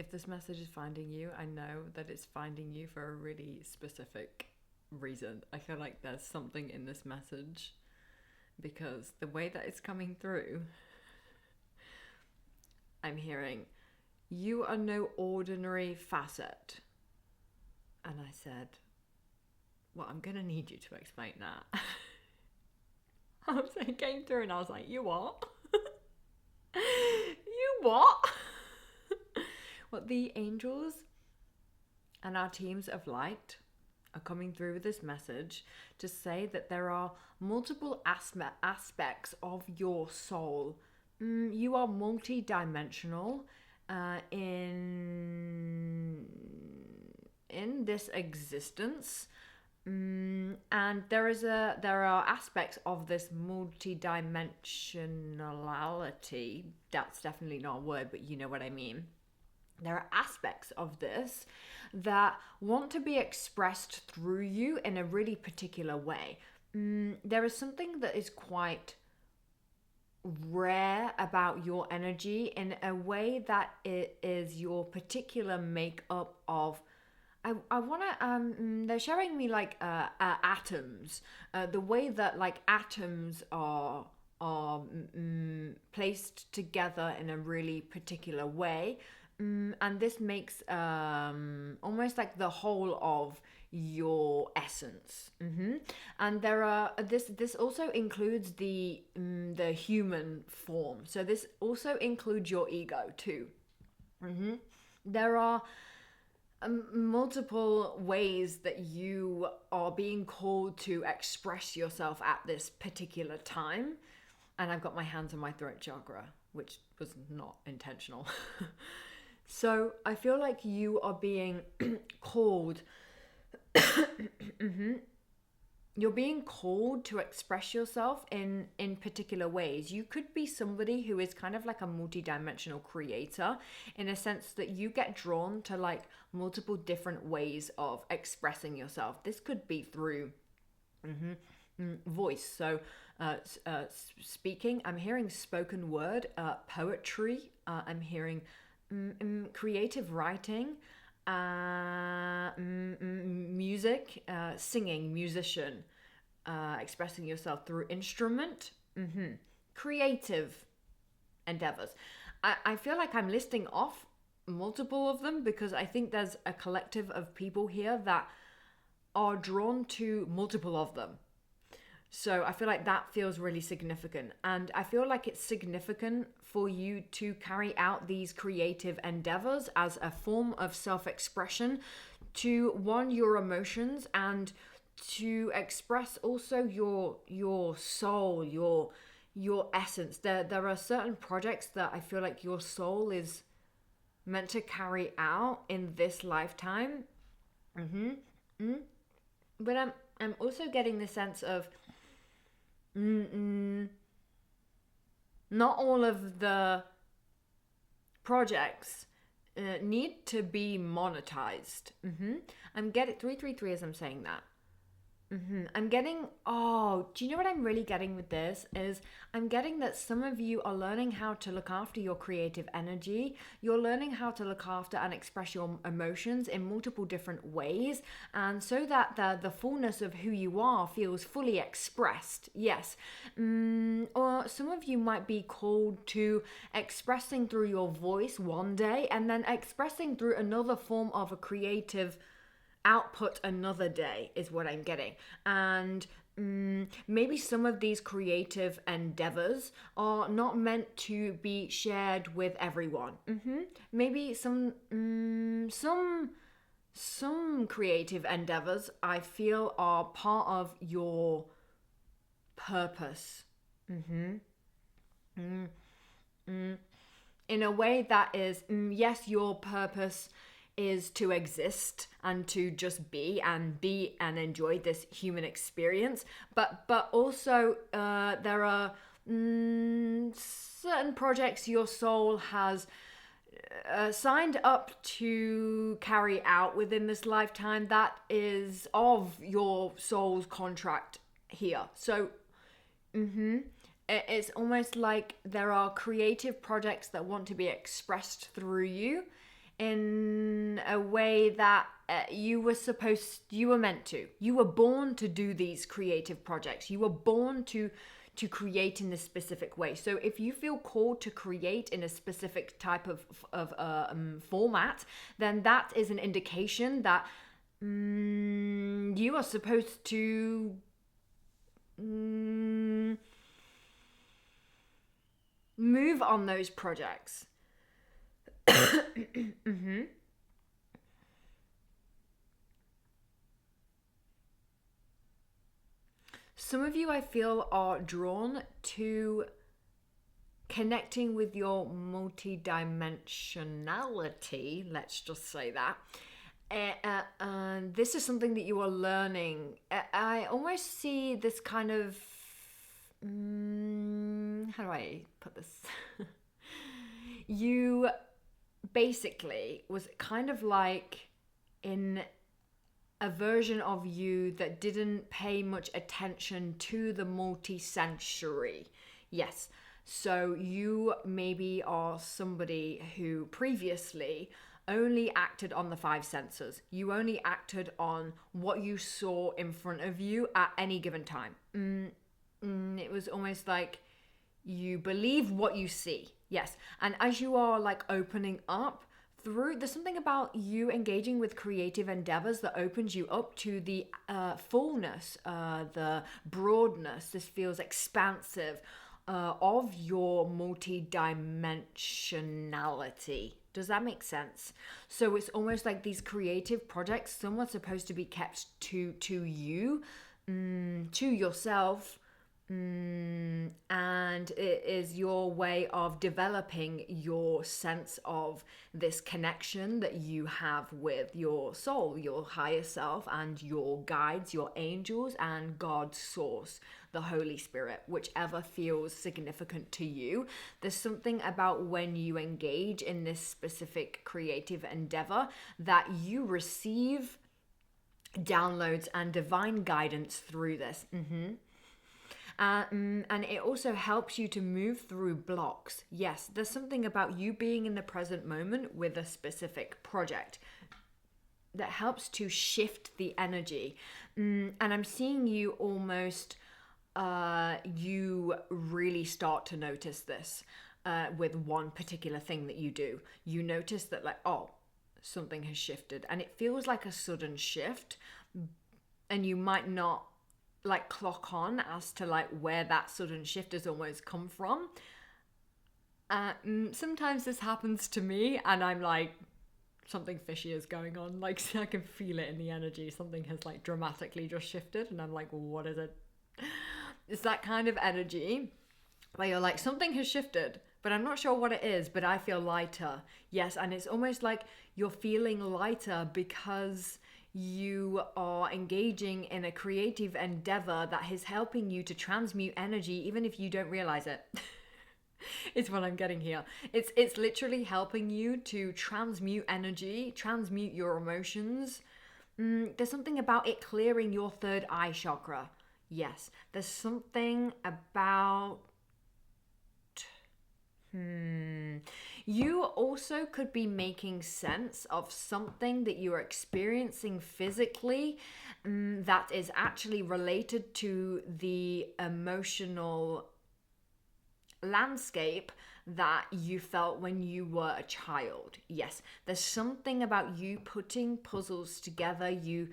if this message is finding you, I know that it's finding you for a really specific reason. I feel like there's something in this message because the way that it's coming through, I'm hearing, you are no ordinary facet. And I said, well, I'm going to need you to explain that. It came through and I was like, you what? You what? Well, the angels and our teams of light are coming through with this message to say that there are multiple aspects of your soul. You are multidimensional in this existence. And there are aspects of this multidimensionality. That's definitely not a word, but you know what I mean. There are aspects of this that want to be expressed through you in a really particular way. There is something that is quite rare about your energy in a way that it is your particular makeup of. I want to, they're showing me like atoms, the way that like atoms are placed together in a really particular way. And this makes almost like the whole of your essence. And there are this also includes the human form. So this also includes your ego too. There are multiple ways that you are being called to express yourself at this particular time. And I've got my hands on my throat chakra, which was not intentional. So I feel like you are being called. You're being called to express yourself in particular ways. You could be somebody who is kind of like a multidimensional creator in a sense that you get drawn to like multiple different ways of expressing yourself. This could be through voice. So speaking, I'm hearing spoken word, poetry, I'm hearing creative writing, music, singing, musician, expressing yourself through instrument, creative endeavors. I feel like I'm listing off multiple of them because I think there's a collective of people here that are drawn to multiple of them. So I feel like that feels really significant. And I feel like it's significant for you to carry out these creative endeavors as a form of self-expression to your emotions and to express also your soul, your essence. There are certain projects that I feel like your soul is meant to carry out in this lifetime. But I'm also getting the sense of not all of the projects need to be monetized. I'm getting 333 as I'm saying that. I'm getting, do you know what I'm really getting with this is I'm getting that some of you are learning how to look after your creative energy. You're learning how to look after and express your emotions in multiple different ways. And so that the fullness of who you are feels fully expressed. Yes. Or some of you might be called to expressing through your voice one day and then expressing through another form of a creative output another day is what I'm getting. And maybe some of these creative endeavors are not meant to be shared with everyone. Maybe some creative endeavors I feel are part of your purpose. In a way that is, yes, your purpose is to exist and to just be and enjoy this human experience, but also there are certain projects your soul has signed up to carry out within this lifetime that is of your soul's contract here. So it's almost like there are creative projects that want to be expressed through you in a way that you were meant to. You were born to do these creative projects. You were born to create in this specific way. So if you feel called to create in a specific type of format, then that is an indication that you are supposed to move on those projects. Mm-hmm. Some of you, I feel, are drawn to connecting with your multidimensionality. Let's just say that. And this is something that you are learning. I almost see this kind of. How do I put this? You basically was kind of like in a version of you that didn't pay much attention to the multi-sensory. Yes. So you maybe are somebody who previously only acted on the five senses. You only acted on what you saw in front of you at any given time. It was almost like you believe what you see. Yes. And as you are like opening up, there's something about you engaging with creative endeavors that opens you up to the fullness, the broadness. This feels expansive of your multidimensionality. Does that make sense? So it's almost like these creative projects, some are supposed to be kept to you, to yourself. And it is your way of developing your sense of this connection that you have with your soul, your higher self, and your guides, your angels, and God's source, the Holy Spirit, whichever feels significant to you. There's something about when you engage in this specific creative endeavor that you receive downloads and divine guidance through this. And it also helps you to move through blocks. Yes, there's something about you being in the present moment with a specific project that helps to shift the energy. And I'm seeing you almost, you really start to notice this with one particular thing that you do. You notice that like, oh, something has shifted. And it feels like a sudden shift. And you might not like clock on as to like where that sudden shift has almost come from. Sometimes this happens to me and I'm like, something fishy is going on. Like I can feel it in the energy. Something has like dramatically just shifted and I'm like, well, what is it? It's that kind of energy where you're like, something has shifted, but I'm not sure what it is, but I feel lighter. Yes, and it's almost like you're feeling lighter because you are engaging in a creative endeavor that is helping you to transmute energy, even if you don't realize it. It's what I'm getting here. It's literally helping you to transmute energy, transmute your emotions. There's something about it clearing your third eye chakra. Yes, there's something about you also could be making sense of something that you're experiencing physically that is actually related to the emotional landscape that you felt when you were a child. Yes, there's something about you putting puzzles together, you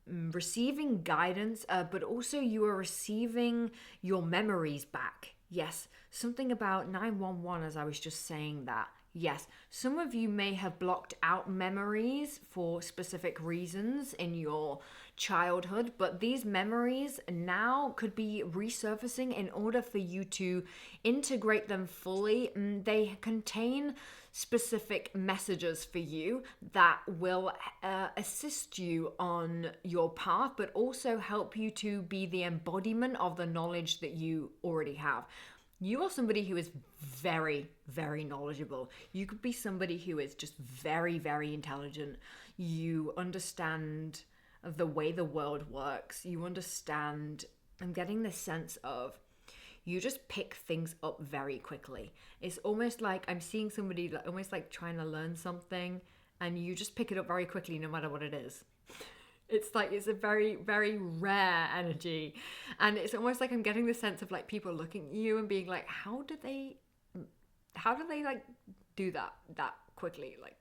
receiving guidance, but also you are receiving your memories back. Yes, something about 911 as I was just saying that. Yes, some of you may have blocked out memories for specific reasons in your childhood, but these memories now could be resurfacing in order for you to integrate them fully. They contain specific messages for you that will assist you on your path, but also help you to be the embodiment of the knowledge that you already have. You are somebody who is very, very knowledgeable. You could be somebody who is just very, very intelligent. You understand the way the world works. You understand, I'm getting this sense of you just pick things up very quickly. It's almost like I'm seeing somebody almost like trying to learn something, and you just pick it up very quickly no matter what it is. It's like it's a very, very rare energy. And it's almost like I'm getting the sense of like people looking at you and being like, how do they like do that quickly? Like,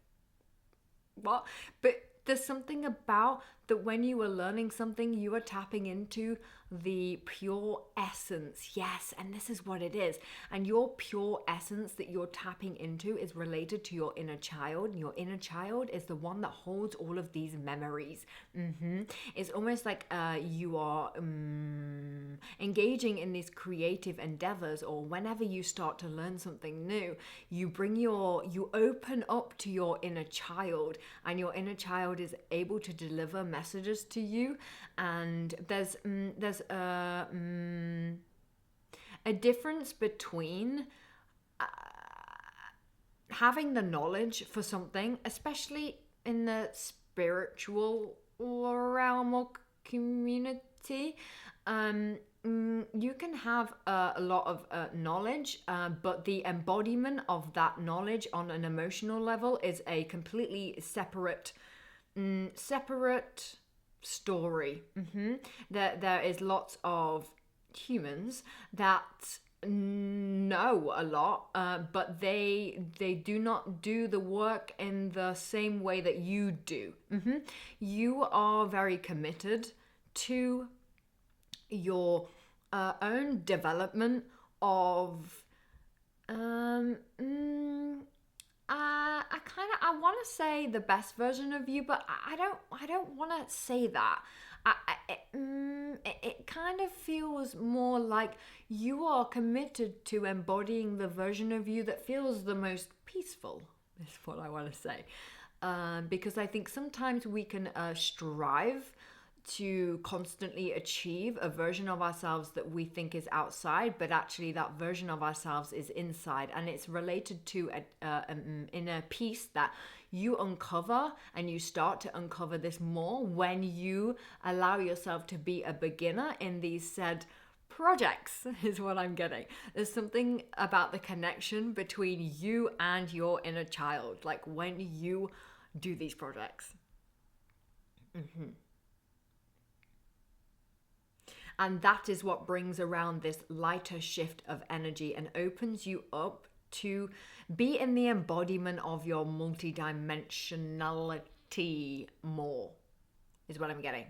what? But there's something about that when you are learning something, you are tapping into the pure essence. Yes, and this is what it is. And your pure essence that you're tapping into is related to your inner child. And your inner child is the one that holds all of these memories. It's almost like you are engaging in these creative endeavors, or whenever you start to learn something new, you open up to your inner child, and your inner child is able to deliver messages to you. And there's a difference between having the knowledge for something, especially in the spiritual realm or community. You can have a lot of knowledge, but the embodiment of that knowledge on an emotional level is a completely separate story. There is lots of humans that know a lot, but they do not do the work in the same way that you do. You are very committed to your own development of I want to say the best version of you, but I don't want to say that. It kind of feels more like you are committed to embodying the version of you that feels the most peaceful, is what I want to say. Because I think sometimes we can strive to constantly achieve a version of ourselves that we think is outside, but actually that version of ourselves is inside, and it's related to an inner peace that you uncover, and you start to uncover this more when you allow yourself to be a beginner in these said projects, is what I'm getting. There's something about the connection between you and your inner child, like when you do these projects. And that is what brings around this lighter shift of energy and opens you up to be in the embodiment of your multidimensionality more, is what I'm getting.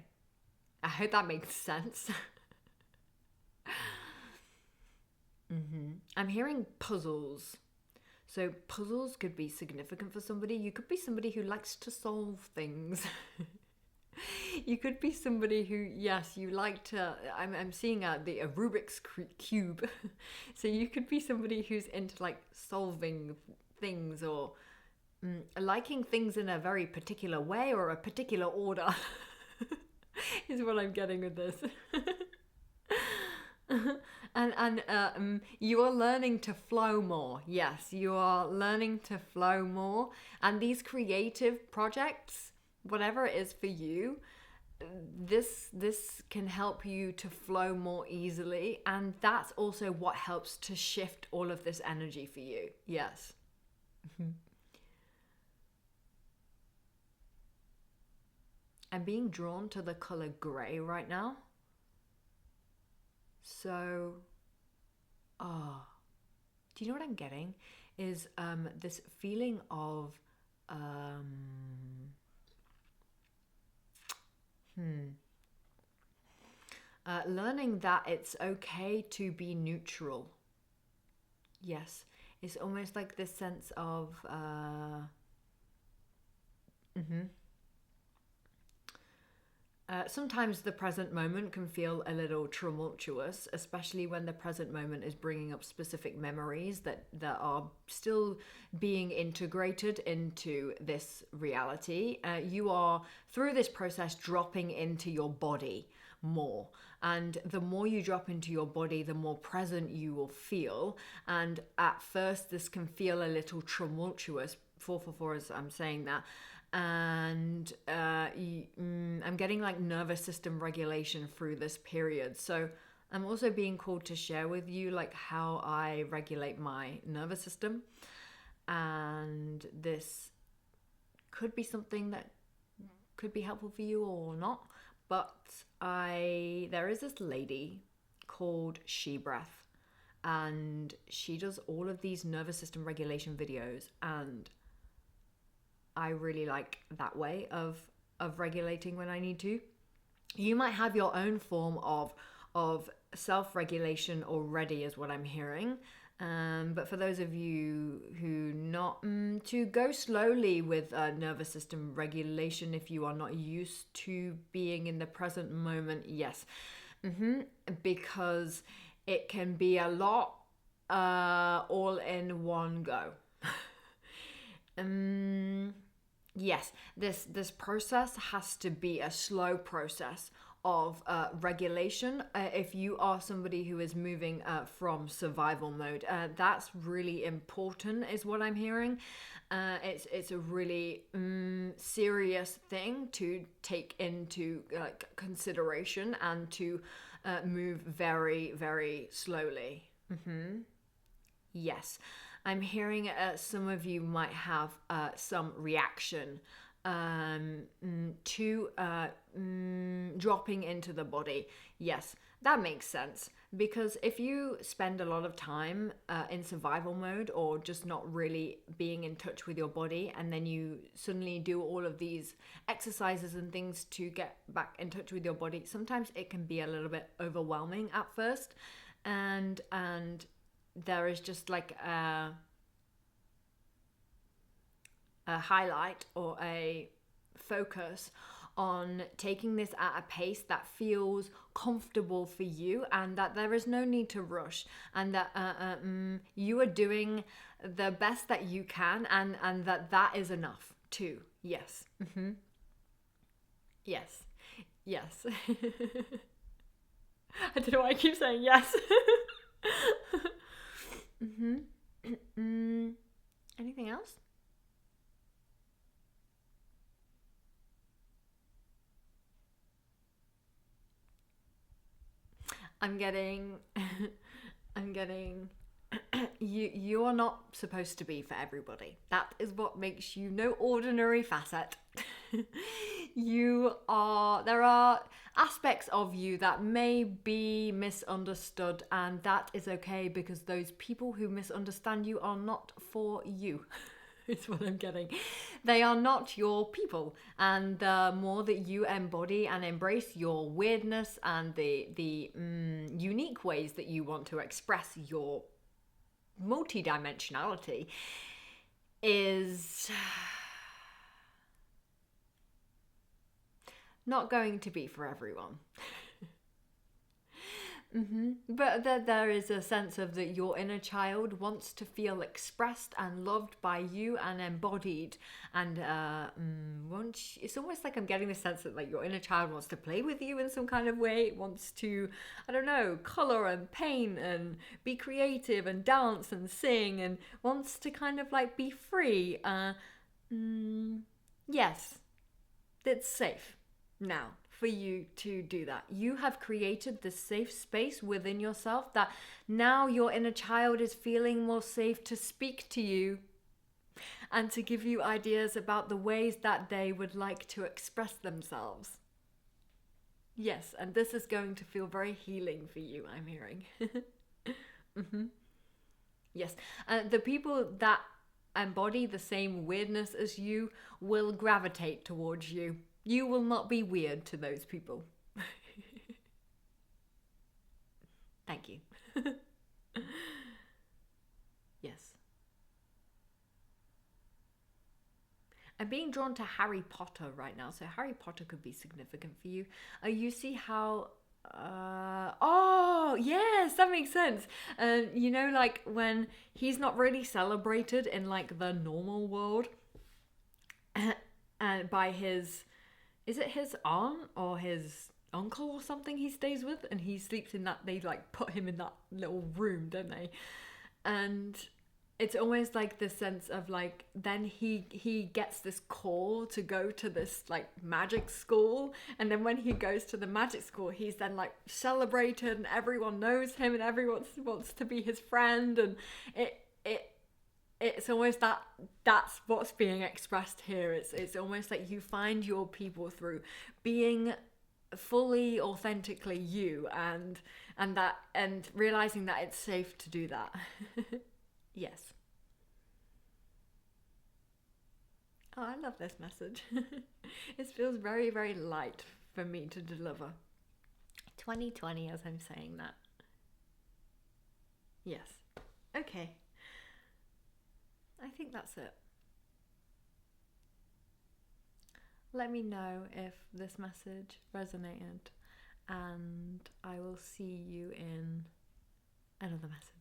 I hope that makes sense. I'm hearing puzzles. So puzzles could be significant for somebody. You could be somebody who likes to solve things. You could be somebody who, yes, you like to, I'm seeing a Rubik's Cube. So you could be somebody who's into like solving things, or liking things in a very particular way or a particular order, is what I'm getting with this. And you are learning to flow more. Yes, you are learning to flow more. And these creative projects, whatever it is for you, this can help you to flow more easily, and that's also what helps to shift all of this energy for you. Yes. I'm being drawn to the color gray right now. So, do you know what I'm getting? Is this feeling of learning that it's okay to be neutral. Yes, it's almost like this sense of sometimes the present moment can feel a little tumultuous, especially when the present moment is bringing up specific memories that are still being integrated into this reality. You are, through this process, dropping into your body more. And the more you drop into your body, the more present you will feel. And at first, this can feel a little tumultuous. 444 as I'm saying that. And I'm getting like nervous system regulation through this period. So I'm also being called to share with you like how I regulate my nervous system. And this could be something that could be helpful for you or not. But there is this lady called She Breath, and she does all of these nervous system regulation videos, and I really like that way of regulating when I need to. You might have your own form of self-regulation already, is what I'm hearing. But for those of you who not, to go slowly with nervous system regulation if you are not used to being in the present moment, yes. Because it can be a lot all in one go. Yes, this process has to be a slow process of regulation. If you are somebody who is moving from survival mode, that's really important, is what I'm hearing. It's a really serious thing to take into consideration, and to move very, very slowly. Yes, I'm hearing some of you might have some reaction to dropping into the body. Yes, that makes sense. Because if you spend a lot of time in survival mode, or just not really being in touch with your body, and then you suddenly do all of these exercises and things to get back in touch with your body, sometimes it can be a little bit overwhelming at first. And there is just like a highlight or a focus on taking this at a pace that feels comfortable for you, and that there is no need to rush, and that you are doing the best that you can, and that is enough too. Yes. Yes. Yes. I don't know why I keep saying yes. Anything else? I'm getting you are not supposed to be for everybody. That is what makes you no ordinary facet. There are aspects of you that may be misunderstood, and that is okay, because those people who misunderstand you are not for you. Is what I'm getting. They are not your people, and the more that you embody and embrace your weirdness and the unique ways that you want to express your multidimensionality, is not going to be for everyone. But there is a sense of that your inner child wants to feel expressed and loved by you and embodied, and it's almost like I'm getting the sense that like your inner child wants to play with you in some kind of way. It wants to, I don't know, color and paint and be creative and dance and sing, and wants to kind of like be free. Yes, it's safe now for you to do that. You have created this safe space within yourself that now your inner child is feeling more safe to speak to you and to give you ideas about the ways that they would like to express themselves. Yes, and this is going to feel very healing for you, I'm hearing. Yes, the people that embody the same weirdness as you will gravitate towards you. You will not be weird to those people. Thank you. Yes. I'm being drawn to Harry Potter right now, so Harry Potter could be significant for you. You see how... oh, yes, that makes sense. You know, like when he's not really celebrated in like the normal world, and by his... Is it his aunt or his uncle or something he stays with? And he sleeps in that, they like put him in that little room, don't they? And it's almost like the sense of like, then he gets this call to go to this like magic school, and then when he goes to the magic school, he's then like celebrated and everyone knows him and everyone wants to be his friend, and it it's almost that's what's being expressed here. It's almost like you find your people through being fully authentically you, and realizing that it's safe to do that. Yes. Oh, I love this message. It feels very, very light for me to deliver. 2020 as I'm saying that. Yes. Okay. I think that's it. Let me know if this message resonated, and I will see you in another message.